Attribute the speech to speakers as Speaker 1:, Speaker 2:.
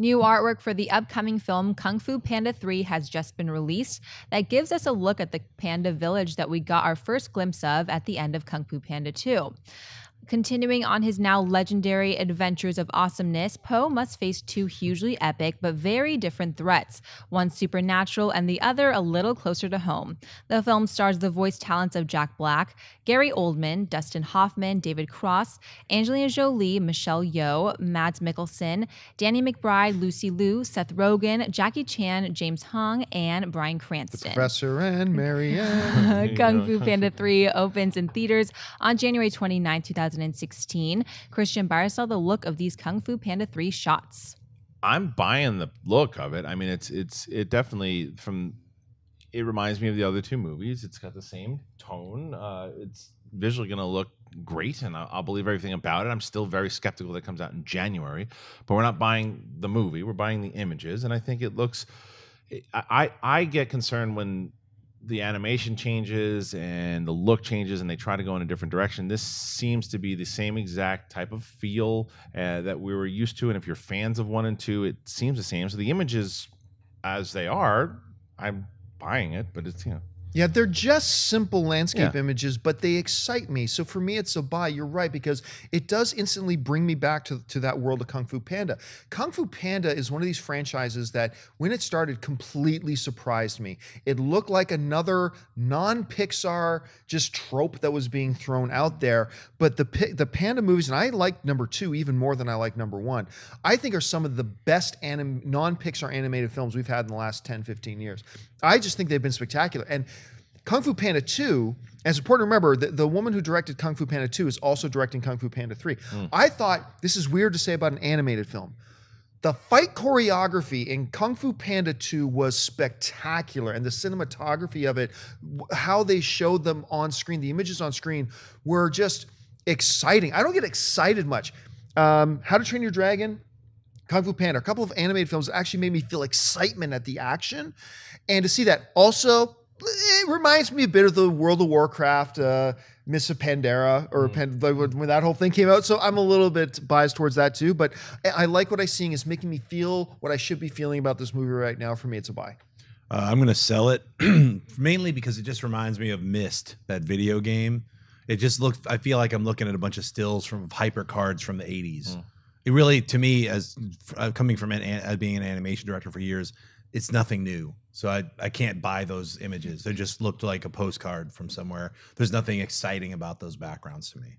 Speaker 1: New artwork for the upcoming film Kung Fu Panda 3 has just been released that gives us a look at the Panda Village that we got our first glimpse of at the end of Kung Fu Panda 2. Continuing on his now legendary adventures of awesomeness, Po must face two hugely epic but very different threats, one supernatural and the other a little closer to home. The film stars the voice talents of Jack Black, Gary Oldman, Dustin Hoffman, David Cross, Angelina Jolie, Michelle Yeoh, Mads Mikkelsen, Danny McBride, Lucy Liu, Seth Rogen, Jackie Chan, James Hong, and Bryan Cranston.
Speaker 2: The Professor and Marianne.
Speaker 1: Kung Fu Panda 3 opens in theaters on January 29, 2016. Christian Barisal, the look of these Kung Fu Panda 3 shots.
Speaker 3: I'm buying the look of it. I mean, it definitely it reminds me of the other two movies. It's got the same tone. It's visually going to look great, and I'll believe everything about it. I'm still very skeptical that it comes out in January, but we're not buying the movie. We're buying the images, and I think it looks. I get concerned when the animation changes and the look changes and they try to go in a different direction. This seems to be the same exact type of feel that we were used to. And if you're fans of 1 and 2, it seems the same. So the images as they are, I'm buying it, but it's,
Speaker 2: Yeah, they're just simple landscape images, but they excite me. So for me, it's a buy. You're right, because it does instantly bring me back to that world of Kung Fu Panda. Kung Fu Panda is one of these franchises that, when it started, completely surprised me. It looked like another non-Pixar just trope that was being thrown out there. But the Panda movies, and I like number 2 even more than I like number 1, I think are some of the best non-Pixar animated films we've had in the last 10, 15 years. I just think they've been spectacular. And Kung Fu Panda 2, and it's important to remember that the woman who directed Kung Fu Panda 2 is also directing Kung Fu Panda 3. I thought, this is weird to say about an animated film, the fight choreography in Kung Fu Panda 2 was spectacular, and the cinematography of it, how they showed them on screen, the images on screen were just exciting. I don't get excited much. How to Train Your Dragon, Kung Fu Panda, a couple of animated films that actually made me feel excitement at the action. And to see that also, it reminds me a bit of the World of Warcraft, Miss of Pandera, or when that whole thing came out. So I'm a little bit biased towards that too. But I like what I'm seeing. It's making me feel what I should be feeling about this movie right now. For me, it's a buy.
Speaker 4: I'm going to sell it mainly because it just reminds me of Myst, that video game. It just looks, I feel like I'm looking at a bunch of stills from hyper cards from the 80s. It really, to me, as coming from being an animation director for years, it's nothing new. So I can't buy those images. They just looked like a postcard from somewhere. There's nothing exciting about those backgrounds to me.